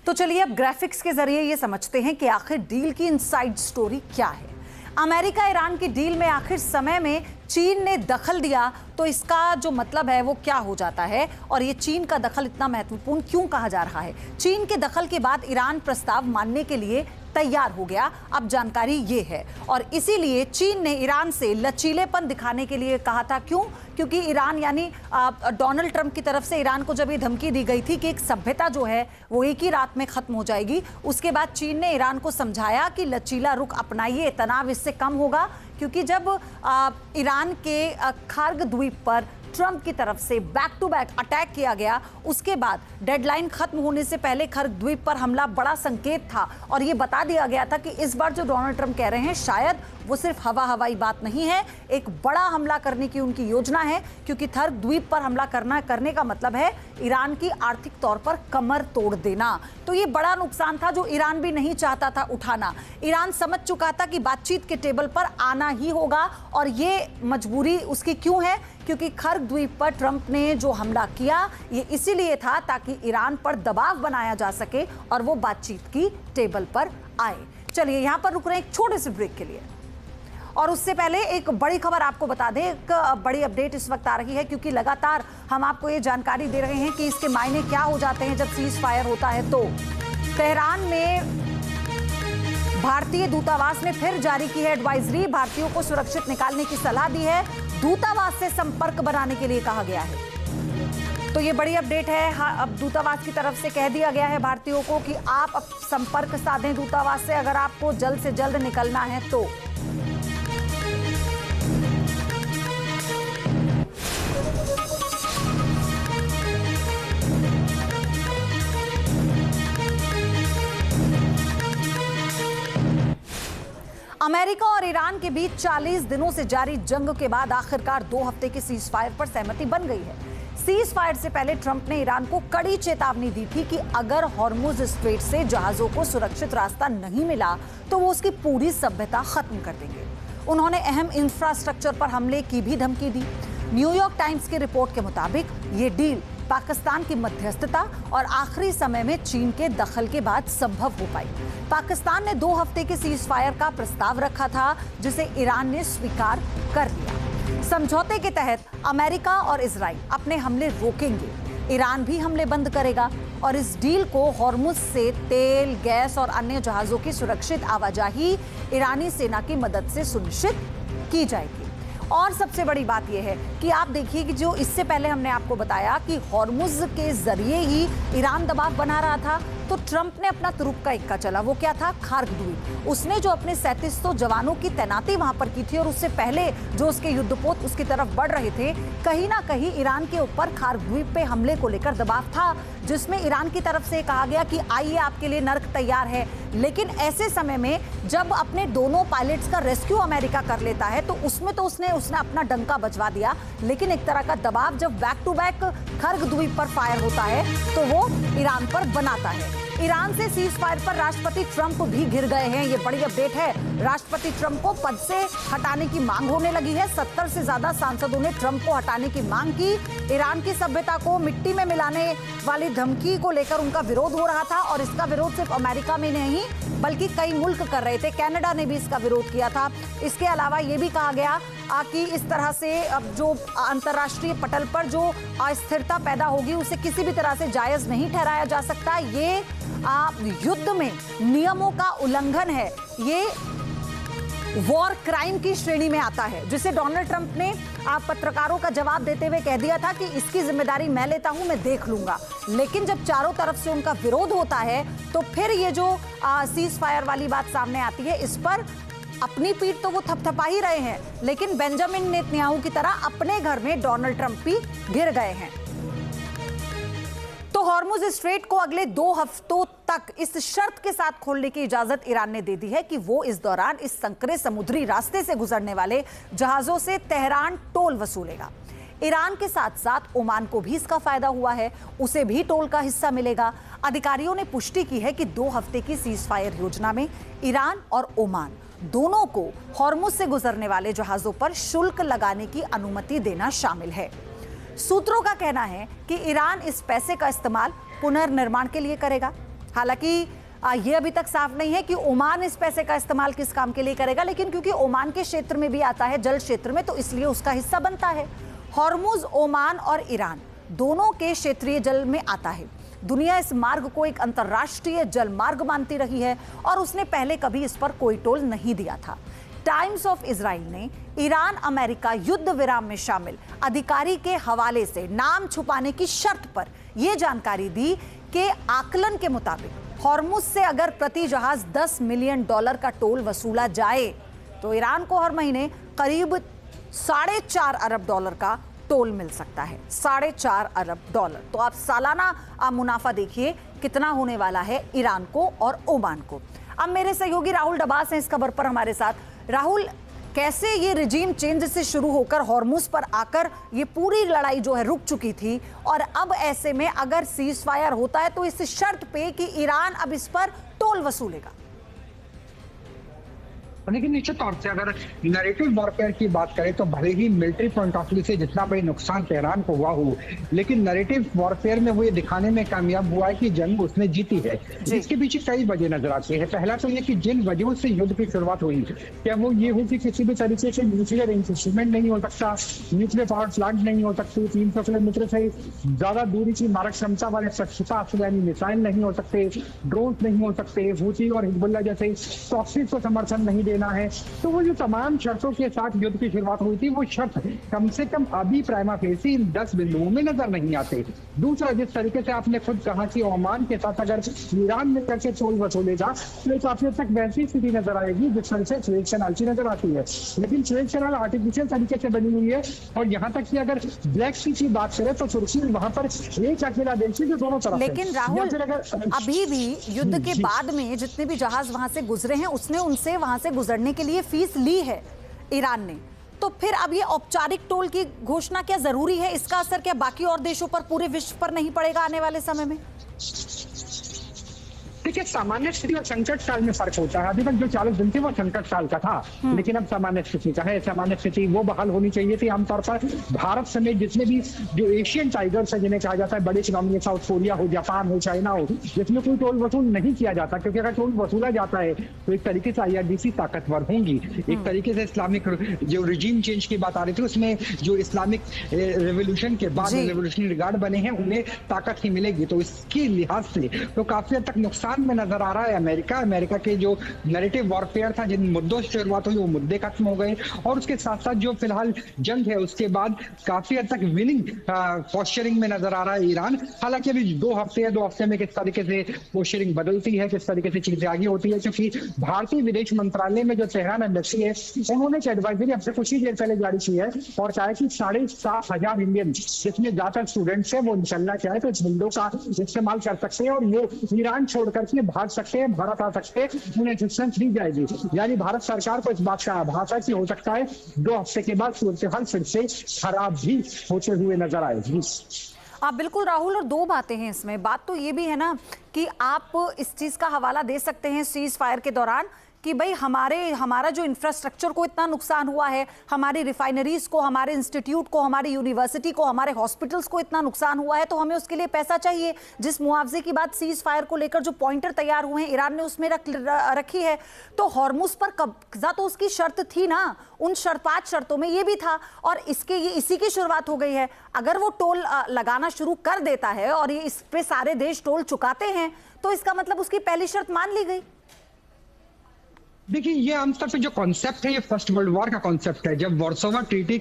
तो चलिए अब ग्राफिक्स के जरिए ये समझते हैं कि आखिर डील की इनसाइड स्टोरी क्या है। अमेरिका ईरान की डील में आखिर समय में चीन ने दखल दिया तो इसका जो मतलब है वो क्या हो जाता है, और ये चीन का दखल इतना महत्वपूर्ण क्यों कहा जा रहा है। चीन के दखल के बाद ईरान प्रस्ताव मानने के लिए तैयार हो गया, अब जानकारी ये है। और इसीलिए चीन ने ईरान से लचीलेपन दिखाने के लिए कहा था। क्यों? क्योंकि ईरान यानी डोनाल्ड ट्रंप की तरफ से ईरान को जब ये धमकी दी गई थी कि एक सभ्यता जो है वो एक ही रात में खत्म हो जाएगी, उसके बाद चीन ने ईरान को समझाया कि लचीला रुख अपनाइए, तनाव इससे कम होगा। क्योंकि जब ईरान के खार्ग द्वीप पर ट्रंप की तरफ से बैक टू बैक अटैक किया गया, उसके बाद डेडलाइन खत्म होने से पहले खार्ग द्वीप पर हमला बड़ा संकेत था, और ये बता दिया गया था कि इस बार जो डोनाल्ड ट्रंप कह रहे हैं शायद वो सिर्फ हवाई बात नहीं है, एक बड़ा हमला करने की उनकी योजना है। क्योंकि खार्ग द्वीप पर हमला करने का मतलब है ईरान की आर्थिक तौर पर कमर तोड़ देना। तो ये बड़ा नुकसान था जो ईरान भी नहीं चाहता था उठाना। ईरान समझ चुका था कि बातचीत के टेबल पर आना ही होगा, और ये मजबूरी उसकी क्यों है? क्योंकि खार्ग द्वीप पर ट्रंप ने जो हमला किया ये इसीलिए था ताकि ईरान पर दबाव बनाया जा सके और वो बातचीत की टेबल पर आए। चलिए यहां पर रुक रहे हैं एक छोटे से ब्रेक के लिए, और उससे पहले एक बड़ी खबर आपको बता दें। एक बड़ी अपडेट इस वक्त आ रही है, क्योंकि लगातार हम आपको ये जानकारी दे रहे हैं कि इसके मायने क्या हो जाते हैं जब सीज फायर होता है। तो तेहरान में भारतीय दूतावास ने फिर जारी की है एडवाइजरी, भारतीयों को सुरक्षित निकालने की सलाह दी है, दूतावास से संपर्क बनाने के लिए कहा गया है। तो ये बड़ी अपडेट है। हाँ, अब दूतावास की तरफ से कह दिया गया है भारतीयों को कि आप अब संपर्क साधें दूतावास से अगर आपको जल्द से जल्द निकलना है तो। अमेरिका और ईरान के बीच 40 दिनों से जारी जंग के बाद आखिरकार 2 हफ्ते के सीज फायर पर सहमति बन गई है। सीज फायर से पहले ट्रंप ने ईरान को कड़ी चेतावनी दी थी कि अगर हॉर्मुज स्ट्रेट से जहाजों को सुरक्षित रास्ता नहीं मिला तो वो उसकी पूरी सभ्यता खत्म कर देंगे। उन्होंने अहम इंफ्रास्ट्रक्चर पर हमले की भी धमकी दी। न्यूयॉर्क टाइम्स की रिपोर्ट के मुताबिक ये डील पाकिस्तान की मध्यस्थता और आखिरी समय में चीन के दखल के बाद संभव हो पाई। पाकिस्तान ने 2 हफ्ते के सीज फायर का प्रस्ताव रखा था, जिसे ईरान ने स्वीकार कर लिया। समझौते के तहत अमेरिका और इजराइल अपने हमले रोकेंगे, ईरान भी हमले बंद करेगा, और इस डील को हॉर्मुज से तेल, गैस और अन्य जहाजों की सुरक्षित आवाजाही ईरानी सेना की मदद से सुनिश्चित की जाएगी। और सबसे बड़ी बात यह है कि आप देखिए कि जो इससे पहले हमने आपको बताया कि हॉर्मुज के जरिए ही ईरान दबाव बना रहा था, तो ट्रंप ने अपना तुरुप का इक्का चला। वो क्या था? खार्ग द्वीप। उसने जो अपने 3700 जवानों की तैनाती वहां पर की थी, और उससे पहले जो उसके युद्धपोत उसकी तरफ बढ़ रहे थे, कहीं ना कहीं ईरान के ऊपर खार्ग द्वीप पे हमले को लेकर दबाव था, जिसमें ईरान की तरफ से कहा गया कि आइए आपके लिए नर्क तैयार है। लेकिन ऐसे समय में जब अपने दोनों पायलट्स का रेस्क्यू अमेरिका कर लेता है तो उसमें तो उसने अपना डंका बजवा दिया। लेकिन एक तरह का दबाव जब बैक टू बैक खार्ग द्वीप पर फायर होता है तो वो ईरान पर बनाता है। ईरान से सीज फायर पर राष्ट्रपति ट्रंप भी घिर गए हैं, ये बड़ी अपडेट है। राष्ट्रपति ट्रंप को पद से हटाने की मांग होने लगी है। 70 से ज्यादा सांसदों ने ट्रंप को हटाने की मांग की। ईरान की सभ्यता को मिट्टी में मिलाने वाली धमकी को लेकर उनका विरोध हो रहा था, और इसका विरोध सिर्फ अमेरिका में नहीं बल्कि कई मुल्क कर रहे थे। कनाडा ने भी इसका विरोध किया था। इसके अलावा ये भी कहा गया कि इस तरह से अब जो अंतर्राष्ट्रीय पटल पर जो अस्थिरता पैदा होगी उसे किसी भी तरह से जायज नहीं ठहराया जा सकता। ये युद्ध में नियमों का उल्लंघन है, ये वॉर क्राइम की श्रेणी में आता है, जिसे डोनाल्ड ट्रंप ने पत्रकारों का जवाब देते हुए कह दिया था कि इसकी जिम्मेदारी मैं लेता हूं, मैं देख लूंगा। लेकिन जब चारों तरफ से उनका विरोध होता है तो फिर ये जो सीज फायर वाली बात सामने आती है, इस पर अपनी पीठ तो वो थपथपा ही रहे हैं, लेकिन बेंजामिन नेतन्याहू की तरह अपने घर में डोनाल्ड ट्रंप भी घिर गए हैं। तो हॉर्मुज स्ट्रेट को अगले 2 हफ्तों तक इस शर्त के साथ खोलने की इजाजत ईरान ने दे दी है कि वो इस दौरान इस संकरे समुद्री रास्ते से गुजरने वाले जहाजों से तेहरान टोल वसूलेगा। ईरान के साथ साथ ओमान को भी इसका फायदा हुआ है, उसे भी टोल का हिस्सा मिलेगा। अधिकारियों ने पुष्टि की है कि 2 हफ्ते की सीज फायर योजना में ईरान और ओमान दोनों को हॉर्मुज से गुजरने वाले जहाजों पर शुल्क लगाने की अनुमति देना शामिल है। सूत्रों का कहना है कि ईरान इस पैसे का इस्तेमाल पुनर्निर्माण के लिए करेगा। हालांकि ये अभी तक साफ नहीं है कि ओमान इस पैसे का इस्तेमाल किस काम के लिए करेगा, लेकिन क्योंकि ओमान के क्षेत्र में भी आता है, जल क्षेत्र में, तो इसलिए उसका हिस्सा बनता है। हॉर्मुज ओमान और ईरान दोनों के क्षेत्रीय जल में आता है। दुनिया इस मार्ग को एक अंतर्राष्ट्रीय जल मार्ग मानती रही है और उसने पहले कभी इस पर कोई टोल नहीं दिया था। टाइम्स ऑफ इजराइल ने ईरान अमेरिका युद्ध विराम में शामिल अधिकारी के हवाले से नाम छुपाने की शर्त पर यह जानकारी दी कि आकलन के मुताबिक हॉर्मुज से अगर प्रति जहाज $10 मिलियन का टोल वसूला जाए तो ईरान को हर महीने करीब $4.5 अरब का टोल मिल सकता है। $4.5 अरब। तो आप सालाना मुनाफा देखिए कितना होने वाला है ईरान को और ओमान को। अब मेरे सहयोगी राहुल डबास हैं इस खबर पर हमारे साथ। राहुल, कैसे ये रिजीम चेंज से शुरू होकर हॉर्मुज पर आकर ये पूरी लड़ाई जो है रुक चुकी थी, और अब ऐसे में अगर सीज फायर होता है तो इस शर्त पे कि ईरान अब इस पर टोल वसूलेगा? लेकिन निश्चित तौर से अगर नैरेटिव वॉरफेयर की बात करें तो भले ही मिलिट्री पॉइंट ऑफ व्यू से जितना बड़ी नुकसान तेहरान को हुआ हो, लेकिन नैरेटिव वॉरफेयर में वो ये दिखाने में कामयाब हुआ है कि जंग उसने जीती है। इसके पीछे कई वजह नजर आती है। पहला तो ये कि जिन वजहों से युद्ध की शुरुआत हुई, क्या वो ये हो कि किसी भी तरीके से न्यूक्लियर इंस्ट्रूमेंट नहीं हो सकता, न्यूक्लियर पावर प्लांट नहीं हो सकती, 300 किलोमीटर से ज्यादा दूरी की मारक क्षमता वाले शस्त्र यानी मिसाइल नहीं हो सकते, ड्रोन नहीं हो सकते, हूती और हिजबुल्लाह जैसे प्रॉक्सीज को समर्थन नहीं देना है। तो वो जो तमाम शर्तों के साथ युद्ध की शुरुआत हुई थी, वो शर्त कम से कम अभी प्राइमा फेसी इन 10 बिंदुओं में नजर नहीं आते। दूसरा, जिस तरीके से आपने खुद कहा कि ओमान के साथ अगर ईरान में करके टोल वसूलेगा तो काफी हद तक वैसी स्थिति नजर आएगी जिस तरह से सुएज कैनाल की नजर आती है। लेकिन सुएज कैनाल आर्टिफिशियल तरीके से बनी हुई है, और यहाँ तक कि अगर ब्लैक सी की बात करें तो तुर्की वहां पर एक अकेला देश है जो दोनों तरफ। लेकिन राहुल, अभी भी युद्ध के बाद में जितने भी जहाज वहां से गुजरे हैं, उसने उनसे वहां से गुजरने के लिए फीस ली है ईरान ने। तो फिर अब ये औपचारिक टोल की घोषणा क्या जरूरी है? इसका असर क्या बाकी और देशों पर, पूरे विश्व पर नहीं पड़ेगा आने वाले समय में? देखिए, सामान्य स्थिति और संकट काल में फर्क होता है। अभी तक जो 40 दिन थे वो संकट काल का था, लेकिन अब सामान्य स्थिति का है। सामान्य स्थिति वो बहाल होनी चाहिए थी। आमतौर पर भारत समेत जितने भी जो एशियन टाइगर्स है, जिन्हें कहा जाता है बड़ी इकोनॉमी, साउथ कोरिया हो, जापान हो, चाइना हो, जिसमें कोई टोल वसूल नहीं किया जाता, क्योंकि अगर टोल वसूला जाता है तो एक तरीके से IRGC ताकतवर होंगी। एक तरीके से इस्लामिक जो रिजीम चेंज की बात आ रही थी, उसमें जो इस्लामिक रेवोल्यूशन के बाद रेवोल्यूशनरी गार्ड बने हैं, उन्हें ताकत ही मिलेगी। तो इसके लिहाज से तो काफी हद तक नुकसान में नजर आ रहा है अमेरिका के जो नैरेटिव वॉरफेयर था, जिन मुद्दों से शुरुआत हुई वो मुद्दे खत्म हो गए, और उसके साथ साथ जो फिलहाल जंग है उसके बाद काफी हद तक विनिंग पोस्चरिंग में नजर आ रहा है ईरान। हालांकि अभी 2 हफ्ते में किस तरीके से पोस्चरिंग बदलती है, किस तरीके से चीजें आगे होती है, क्योंकि भारतीय विदेश मंत्रालय में जो तेहरान एम्बेसी है, उन्होंने एक एडवाइजरी अब से कुछ ही देर पहले जारी की है और कहा है कि 7,500 इंडियन जिसमें ज्यादातर स्टूडेंट्स है वो निकलना चाहे तो इस विंडो का इस्तेमाल कर सकते हैं, और वो ईरान छोड़कर के भाग सकते हैं, भारत आ सकते हैं, उन्हें असिस्टेंस दी जाएगी। यानी भारत सरकार को इस बात का आभास है कि हो सकता है 2 हफ्ते के बाद सूरत हाल फिर से खराब भी होते हुए नजर आएगी। बिल्कुल राहुल, और 2 बातें हैं इसमें। बात तो ये भी है ना कि आप इस चीज का हवाला दे सकते हैं सीज फायर के दौरान कि भाई हमारा जो इंफ्रास्ट्रक्चर को इतना नुकसान हुआ है, हमारी रिफाइनरीज को, हमारे इंस्टीट्यूट को, हमारी यूनिवर्सिटी को, हमारे हॉस्पिटल्स को इतना नुकसान हुआ है, तो हमें उसके लिए पैसा चाहिए। जिस मुआवजे की बात सीज फायर को लेकर जो पॉइंटर तैयार हुए हैं, ईरान ने उसमें रखी है। तो हॉर्मुज पर कब्जा तो उसकी शर्त थी ना, उन 5 शर्तों में ये भी था, और इसी की शुरुआत हो गई है। अगर वो टोल लगाना शुरू कर देता है और ये इस पे सारे देश टोल चुकाते हैं, तो इसका मतलब उसकी पहली शर्त मान ली गई। देखिए, ये आमतौर पे जो कॉन्सेप्ट है, ये फर्स्ट वर्ल्ड वॉर का कॉन्सेप्ट है। जब वार्सोवा ट्रीटी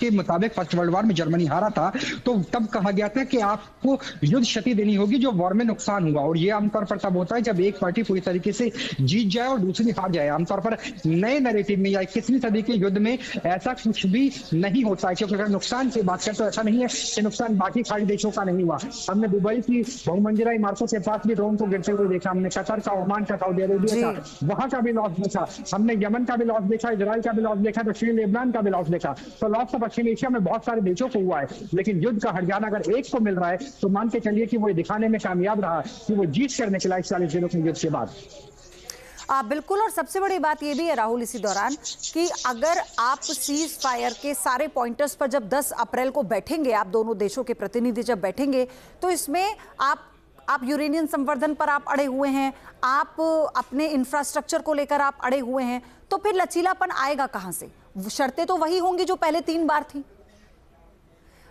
के मुताबिक फर्स्ट वर्ल्ड वॉर में जर्मनी हारा था, तो तब कहा गया था कि आपको युद्ध क्षति देनी होगी जो वॉर में नुकसान हुआ, और ये आमतौर पर तब होता है जब एक पार्टी पूरी तरीके से जीत जाए और दूसरी हार जाए। आमतौर पर नए नैरेटिव में या 21वीं सदी के युद्ध में ऐसा कुछ भी नहीं होता है, क्योंकि अगर नुकसान की बात करें तो ऐसा नहीं है कि नुकसान बाकी खाड़ी देशों का नहीं हुआ। हमने दुबई की बहुमंजिला इमारतों के पास भी ड्रोन को गिरते हुए देखा, हमने कतर का, ओमान का, सऊदी अरेबिया का, वहां का भी लॉस देखा, हमने यमन का भी लॉस देखा, इजराइल का भी लॉस देखा, दक्षिण लेबनान का भी लॉस देखा। तो लॉस तो पश्चिम एशिया में बहुत सारे देशों को हुआ है, लेकिन युद्ध का हर्जाना अगर एक को मिल रहा है तो मान के चलिए कि वो दिखाने में कामयाब रहा कि वो जीत करने के लायक 40 दिनों के युद्ध के बाद। बिल्कुल, और सबसे बड़ी बात यह भी है राहुल इसी दौरान कि अगर आप सीज फायर के सारे पॉइंटर्स पर जब 10 अप्रैल को बैठेंगे, आप दोनों देशों के प्रतिनिधि जब बैठेंगे, तो इसमें आप आप यूरेनियम संवर्धन पर आप अड़े हुए हैं, आप अपने इंफ्रास्ट्रक्चर को लेकर आप अड़े हुए हैं, तो फिर लचीलापन आएगा कहां से? शर्तें तो वही होंगी जो पहले 3 बार थी।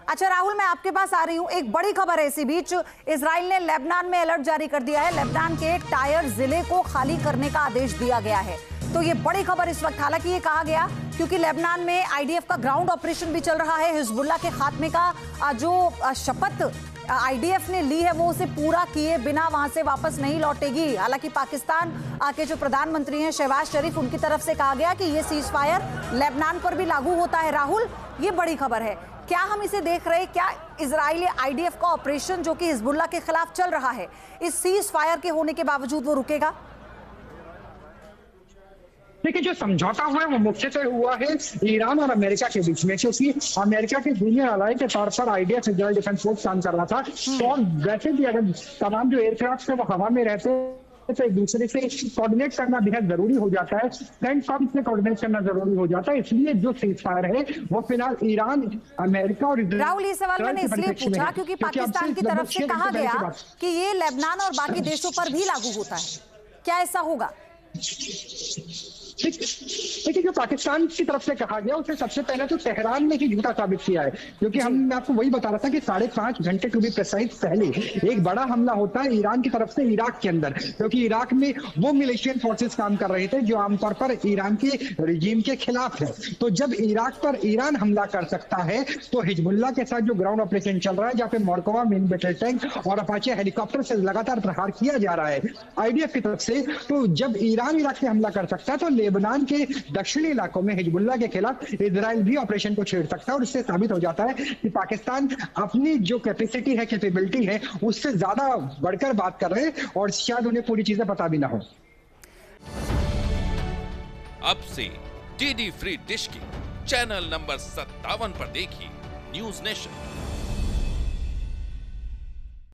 अच्छा राहुल, मैं आपके पास आ रही हूं। एक बड़ी खबर है इसी बीच, इजराइल ने लेबनान में अलर्ट जारी कर दिया है। लेबनान के टायर जिले को खाली करने का आदेश दिया गया है। तो ये बड़ी खबर इस वक्त, हालांकि ये कहा गया क्योंकि लेबनान में आईडीएफ का ग्राउंड ऑपरेशन भी चल रहा है। हिजबुल्लाह के खात्मे का जो शपथ आईडीएफ ने ली है वो उसे पूरा किए बिना वहां से वापस नहीं लौटेगी। हालांकि पाकिस्तान के जो प्रधानमंत्री हैं शहबाज शरीफ, उनकी तरफ से कहा गया कि ये सीज फायर लेबनान पर भी लागू होता है। राहुल, ये बड़ी खबर है, क्या हम इसे देख रहे हैं? क्या इजरायली आईडीएफ का ऑपरेशन जो कि हिजबुल्लाह के खिलाफ चल रहा है, इस सीज फायर के होने के बावजूद वो रुकेगा? देखिए, जो समझौता हुआ है वो मुख्यतः हुआ है ईरान और अमेरिका के बीच में, क्योंकि अमेरिका के जूनियर अलाई के तौर पर आईडीएफ इजरायल डिफेंस फोर्स काम कर रहा था। तो वैसे भी अगर तमाम जो एयरक्राफ्ट है वो हवा में रहते हैं तो एक दूसरे से कोऑर्डिनेट करना बेहद जरूरी हो जाता है, सेंट्रॉम से कोऑर्डिनेट करना जरूरी हो जाता है। इसलिए जो सीज फायर है वो फिलहाल ईरान, अमेरिका और राहुल, ये सवाल मैंने इसलिए पूछा क्योंकि पाकिस्तान की तरफ से कहा गया कि ये लेबनान और बाकी देशों पर भी लागू होता है। क्या ऐसा होगा? देखिए, जो पाकिस्तान की तरफ से कहा गया उसे सबसे पहले तो तेहरान ने ही झूठा साबित किया है, क्योंकि मैं आपको वही बता रहा था कि 5.5 घंटे टू बी प्रिसाइज पहले एक बड़ा हमला होता है ईरान की तरफ से इराक के अंदर, क्योंकि इराक में वो मिलिशियन फोर्सेस काम कर रहे थे जो आमतौर पर ईरान के रिजीम के खिलाफ है। तो जब इराक पर ईरान हमला कर सकता है तो हिजबुल्लाह के साथ जो ग्राउंड ऑपरेशन चल रहा है, जहाँ पे मॉर्कोवा मेन बैटल टैंक और अपाचे हेलीकॉप्टर से लगातार प्रहार किया जा रहा है आईडीएफ की तरफ से, तो जब ईरान इराक से हमला कर सकता है तो लेबनान के दक्षिणी इलाकों में हिजबुल्लाह के खिलाफ इजराइल भी ऑपरेशन को छेड़ सकता है। और इससे साबित हो जाता है कि पाकिस्तान अपनी जो कैपेसिटी है, कैपेबिलिटी है, उससे ज्यादा बढ़कर बात कर रहे हैं और शायद उन्हें पूरी चीजें पता भी ना हो। अब से डीडी फ्री डिश की चैनल नंबर 57 पर देखिए न्यूज नेशन।